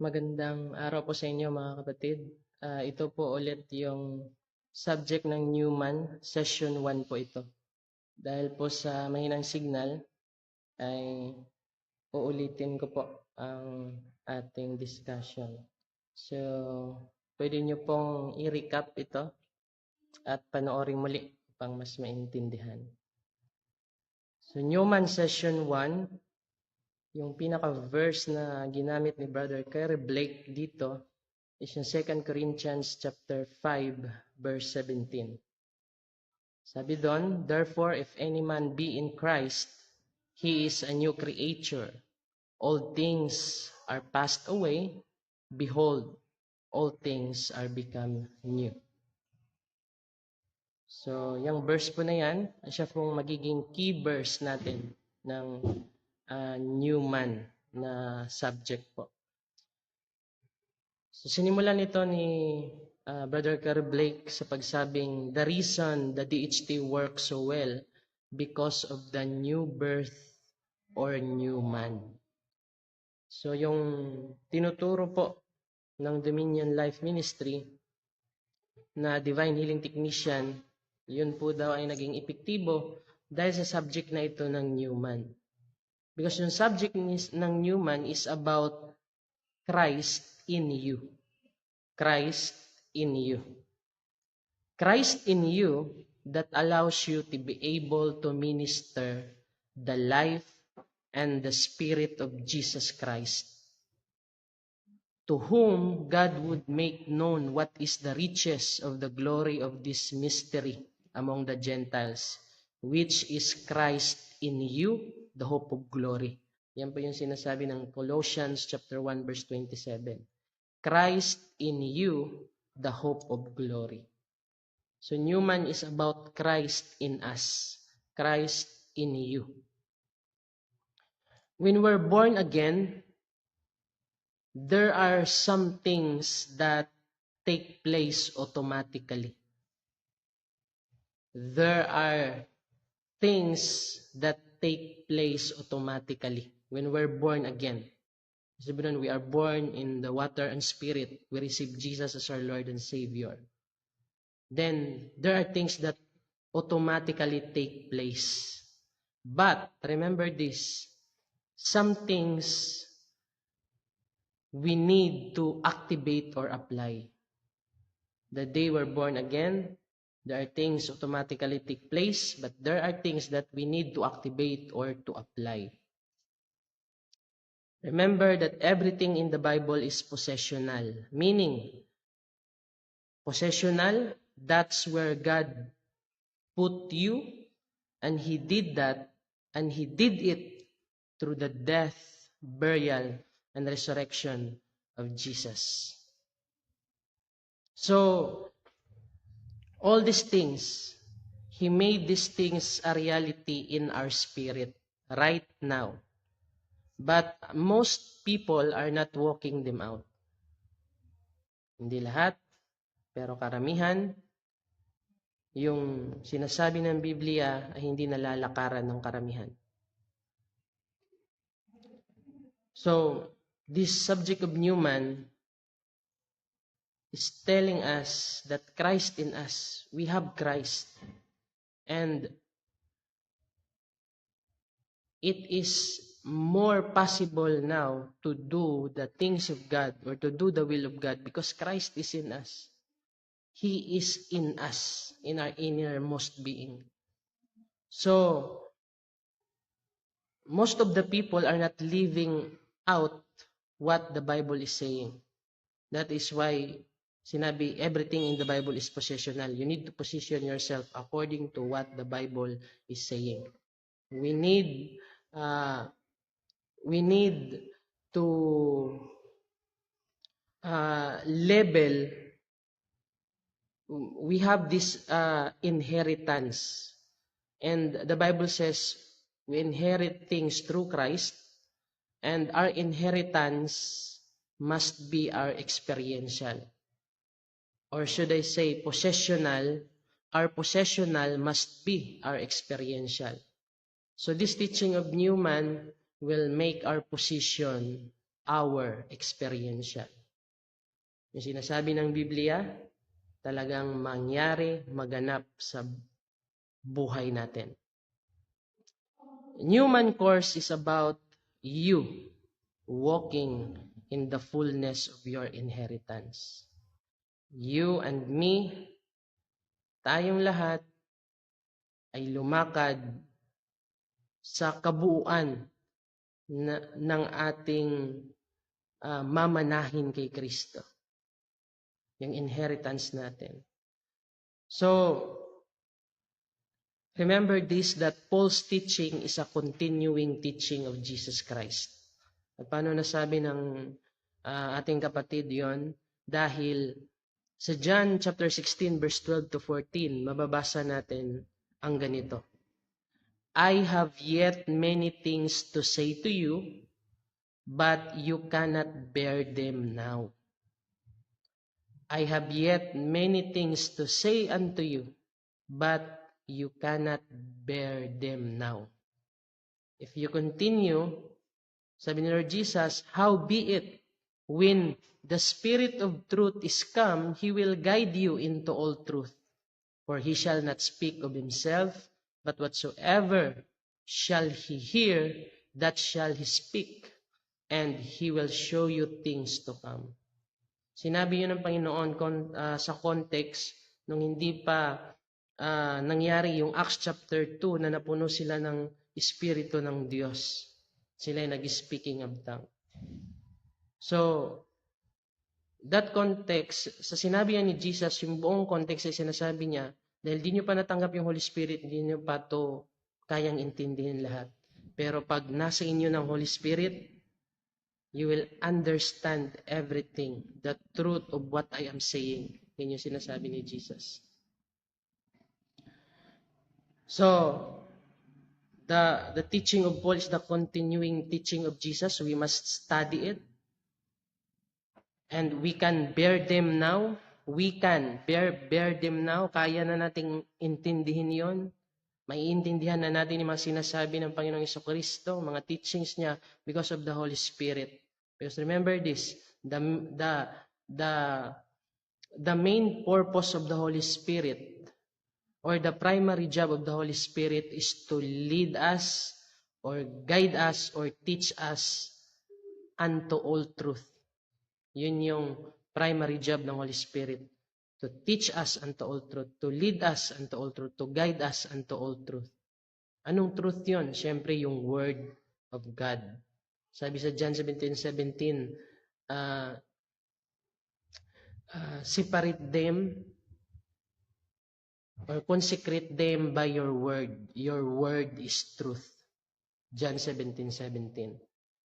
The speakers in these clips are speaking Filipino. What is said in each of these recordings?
Magandang araw po sa inyo mga kapatid. Ito po ulit yung subject ng Newman, session 1 po ito. Dahil po sa mahinang signal ay uulitin ko po ang ating discussion. So, pwede nyo pong i-recap ito at panoorin muli upang mas maintindihan. So, Newman session 1, yung pinaka-verse na ginamit ni Brother Kerry Blake dito is yung 2 Corinthians chapter 5, verse 17. Sabi doon, therefore, if any man be in Christ, he is a new creature. All things are passed away. Behold, all things are become new. So, yung verse po na yan, siya pong magiging key verse natin ng new man na subject po. So, sinimulan ito ni Brother Kerry Blake sa pagsabing, the reason the DHT works so well because of the new birth or new man. So, yung tinuturo po ng Dominion Life Ministry na Divine Healing Technician, yun po daw ay naging epektibo dahil sa subject na ito ng new man. Because yung subject ng new man is about Christ in you. Christ in you. Christ in you that allows you to be able to minister the life and the Spirit of Jesus Christ, to whom God would make known what is the riches of the glory of this mystery among the Gentiles, which is Christ in you, the hope of glory. Yan po yung sinasabi ng Colossians chapter 1 verse 27. Christ in you, the hope of glory. So Newman is about Christ in us, Christ in you. When we're born again, there are some things that take place automatically. There are things that take place automatically when we're born again. Sabi nun, we are born in the water and spirit. We receive Jesus as our Lord and Savior. Then, there are things that automatically take place. But, remember this, some things we need to activate or apply. The day we're born again, there are things automatically take place, but there are things that we need to activate or to apply. Remember that everything in the Bible is possessional, meaning, possessional, that's where God put you, and He did that, and He did it through the death, burial, and resurrection of Jesus. So, all these things, He made these things a reality in our spirit right now. But most people are not walking them out. Hindi lahat, pero karamihan, yung sinasabi ng Biblia ay hindi nalalakaran ng karamihan. So, this subject of Newman is telling us that Christ in us, we have Christ. And it is more possible now to do the things of God or to do the will of God because Christ is in us. He is in us, in our innermost being. So, most of the people are not living out what the Bible is saying. That is why sinabi, everything in the Bible is possessional. You need to position yourself according to what the Bible is saying. We need to label. We have this inheritance. And the Bible says we inherit things through Christ, and our inheritance must be our experiential. Or should I say possessional? Our possessional must be our experiential. So this teaching of Newman will make our position our experiential. Yung sinasabi ng Biblia, talagang mangyari, maganap sa buhay natin. Newman course is about you walking in the fullness of your inheritance. You and me, tayong lahat ay lumakad sa kabuuan ng ating mamanahin kay Kristo. Yung inheritance natin. So, remember this, that Paul's teaching is a continuing teaching of Jesus Christ. At paano nasabi ng ating kapatid yon? Dahil sa John chapter 16 verse 12 to 14, mababasa natin ang ganito. I have yet many things to say to you, but you cannot bear them now. I have yet many things to say unto you, but you cannot bear them now. If you continue, sabi ni Lord Jesus, howbeit, when the Spirit of truth is come, He will guide you into all truth. For He shall not speak of Himself, but whatsoever shall He hear, that shall He speak, and He will show you things to come. Sinabi yun ng Panginoon sa context nung hindi pa nangyari yung Acts chapter 2 na napuno sila ng Espiritu ng Diyos. Sila ay nag-speaking of tongue. So, that context, sa sinabi ni Jesus, yung buong context ay sinasabi niya, dahil di nyo pa natanggap yung Holy Spirit, hindi nyo pa to kayang intindihin lahat. Pero pag nasa inyo ng Holy Spirit, you will understand everything, the truth of what I am saying. Yun yung sinasabi ni Jesus. So, the teaching of Paul is the continuing teaching of Jesus. We must study it. And we can bear them now. We can bear them now. Kaya na nating intindihin yon. Maiintindihan na natin yung mga sinasabi ng Panginoong Jesucristo, mga teachings niya because of the Holy Spirit. Because remember this, the main purpose of the Holy Spirit or the primary job of the Holy Spirit is to lead us or guide us or teach us unto all truth. Yun yung primary job ng Holy Spirit. To teach us unto all truth, to lead us unto all truth, to guide us unto all truth. Anong truth yun? Siyempre yung Word of God. Sabi sa John 17:17, separate them or consecrate them by your word. Your word is truth. John 17:17.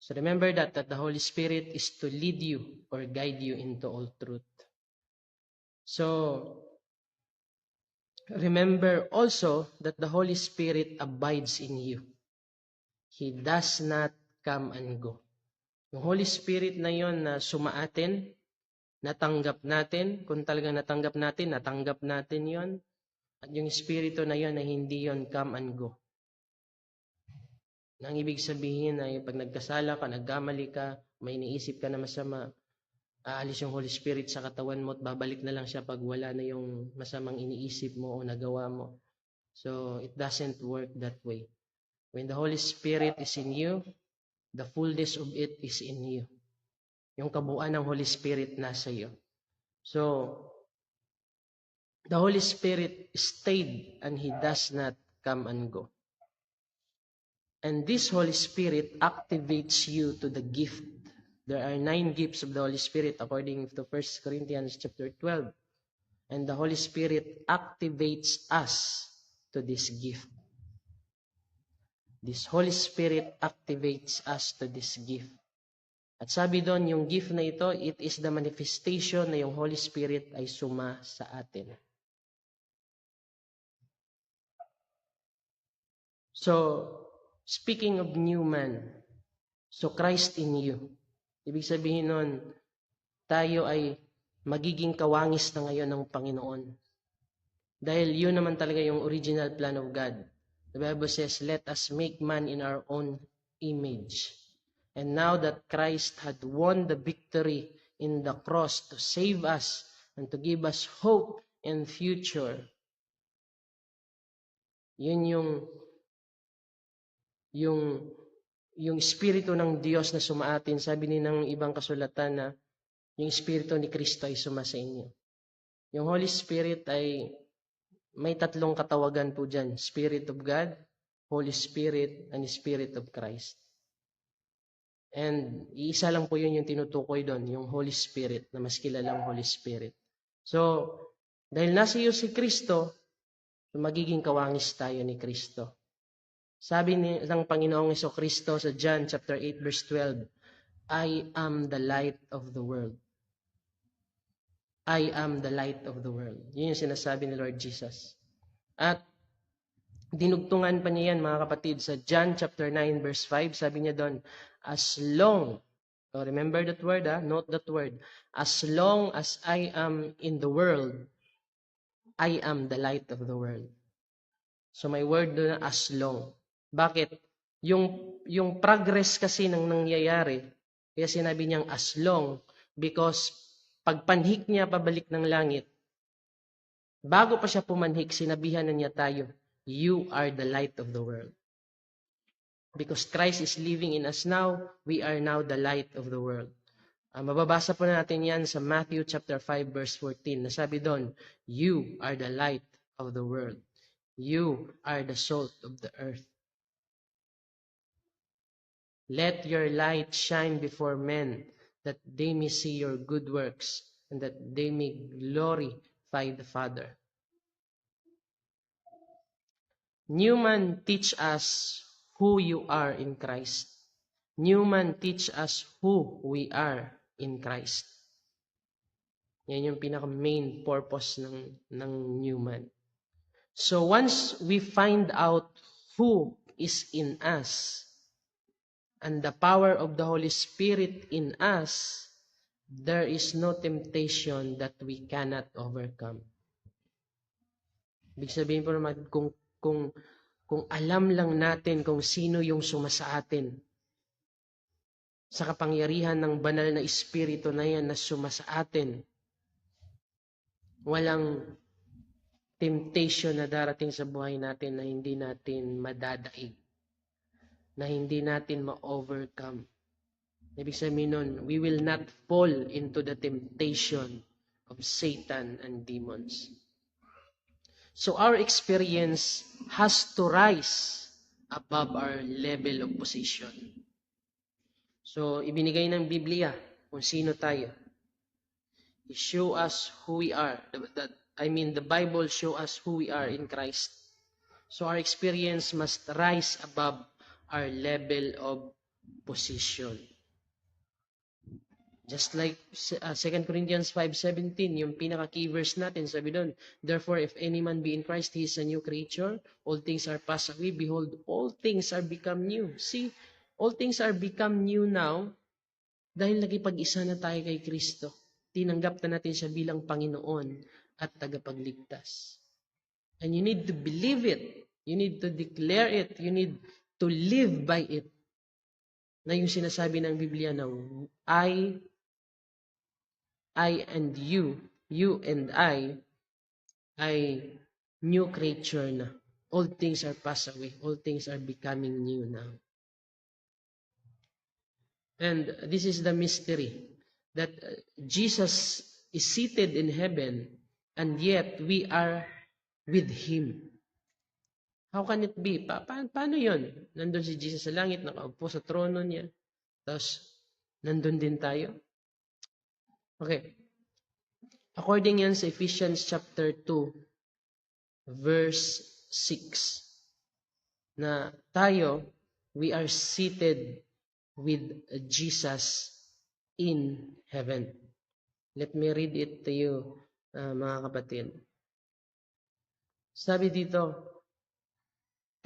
So remember that the Holy Spirit is to lead you or guide you into all truth. So remember also that the Holy Spirit abides in you. He does not come and go. Yung Holy Spirit na yon na sumaatin, natanggap natin, kung talagang natanggap natin yon. At yung Espiritu na yon na hindi yon come and go. Nang ibig sabihin ay pag nagkasala ka, nagkamali ka, may iniisip ka na masama, aalis yung Holy Spirit sa katawan mo at babalik na lang siya pag wala na yung masamang iniisip mo o nagawa mo. So, it doesn't work that way. When the Holy Spirit is in you, the fullness of it is in you. Yung kabuuan ng Holy Spirit nasa iyo. So, the Holy Spirit stayed and He does not come and go. And this Holy Spirit activates you to the gift. There are 9 gifts of the Holy Spirit according to 1 Corinthians chapter 12. And the Holy Spirit activates us to this gift. This Holy Spirit activates us to this gift. At sabi doon, yung gift na ito, it is the manifestation na yung Holy Spirit ay suma sa atin. So, speaking of new man, so Christ in you. Ibig sabihin nun, tayo ay magiging kawangis na ngayon ng Panginoon. Dahil yun naman talaga yung original plan of God. The Bible says, let us make man in our own image. And now that Christ had won the victory in the cross to save us and to give us hope and future, yun yung yung Espiritu ng Diyos na sumaatin. Sabi ni ng ibang kasulatan na yung Espiritu ni Kristo ay suma sa inyo. Yung Holy Spirit ay may tatlong katawagan po dyan. Spirit of God, Holy Spirit, and Spirit of Christ. And iisa lang po yun yung tinutukoy doon, yung Holy Spirit, na mas kilalang Holy Spirit. So, dahil nasa iyo si Kristo, magiging kawangis tayo ni Kristo. Sabi ng Panginoong Jesucristo sa John chapter 8 verse 12, I am the light of the world. I am the light of the world. Yun yung sinasabi ni Lord Jesus. At dinugtungan pa niya yan, mga kapatid, sa John chapter 9 verse 5, sabi niya doon, as long, so remember that word, note that word, as long as I am in the world, I am the light of the world. So may word doon na as long. Bakit? Yung progress kasi ng nangyayari, kaya sinabi niyang as long, because pagpanhik niya pabalik ng langit, bago pa siya pumanhik, sinabihan na niya tayo, you are the light of the world. Because Christ is living in us now, we are now the light of the world. Mababasa po natin yan sa Matthew chapter 5 verse 14. Nasabi doon, you are the light of the world. You are the salt of the earth. Let your light shine before men, that they may see your good works, and that they may glorify the Father. Newman teach us who you are in Christ. Newman teach us who we are in Christ. Yan yung pinaka-main purpose ng Newman. So once we find out who is in us, and the power of the Holy Spirit in us, there is no temptation that we cannot overcome. Ibig sabihin po naman, kung alam lang natin kung sino yung sumasa atin, sa kapangyarihan ng banal na Espiritu na yan na sumasa atin, walang temptation na darating sa buhay natin na hindi natin madadaig, na hindi natin ma-overcome. Ibig sabihin nun, we will not fall into the temptation of Satan and demons. So our experience has to rise above our level of position. So ibinigay ng Biblia kung sino tayo. It show us who we are. The Bible show us who we are in Christ. So our experience must rise above our level of position. Just like 2 Corinthians 5:17, yung pinaka-key verse natin, sabi doon, therefore, if any man be in Christ, he is a new creature. All things are passed away. Behold, all things are become new. See, all things are become new now dahil nakipag-isa na tayo kay Kristo. Tinanggap na natin siya bilang Panginoon at tagapagligtas. And you need to believe it. You need to declare it. You need to live by it. Na yung sinasabi ng Biblia na I and you and I new creature na. All things are passed away. All things are becoming new now. And this is the mystery that Jesus is seated in heaven and yet we are with Him. How can it be? Paano yun? Nandun si Jesus sa langit, nakaupo sa trono niya. Tapos, nandun din tayo. Okay. According yan sa Ephesians chapter 2, verse 6, na tayo, we are seated with Jesus in heaven. Let me read it to you, mga kapatid. Sabi dito,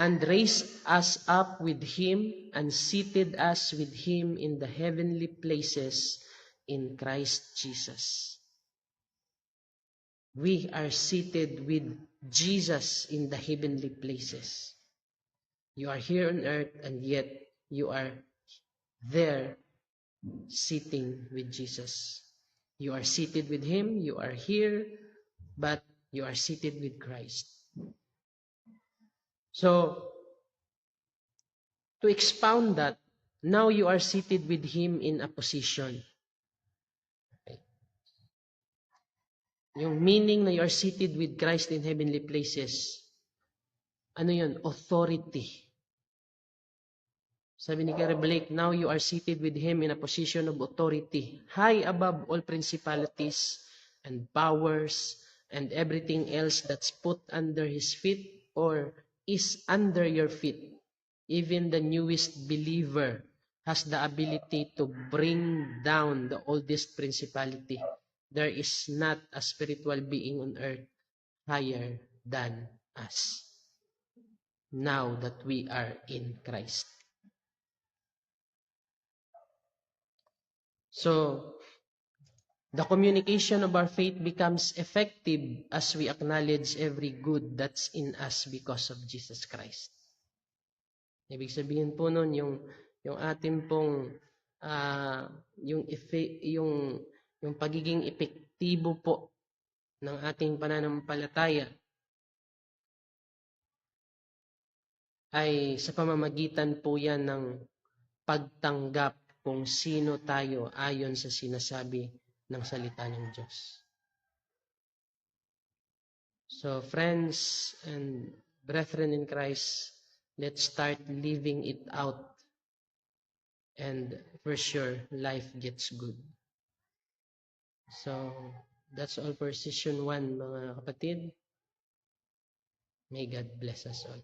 and raised us up with Him and seated us with Him in the heavenly places in Christ Jesus. We are seated with Jesus in the heavenly places. You are here on earth and yet you are there sitting with Jesus. You are seated with Him, you are here, but you are seated with Christ. So, to expound that, now you are seated with Him in a position. Okay. Yung meaning na you are seated with Christ in heavenly places, ano yun? Authority. Sabi ni Gary Blake, now you are seated with Him in a position of authority, high above all principalities and powers and everything else that's put under His feet or is under your feet. Even the newest believer has the ability to bring down the oldest principality. There is not a spiritual being on earth higher than us, now that we are in Christ. So, the communication of our faith becomes effective as we acknowledge every good that's in us because of Jesus Christ. Ibig sabihin po nun, yung ating pong, yung pagiging epektibo po ng ating pananampalataya ay sa pamamagitan po yan ng pagtanggap kung sino tayo ayon sa sinasabi ng salita ng Diyos. So, friends and brethren in Christ, let's start living it out. And for sure, life gets good. So, that's all for session 1, mga kapatid. May God bless us all.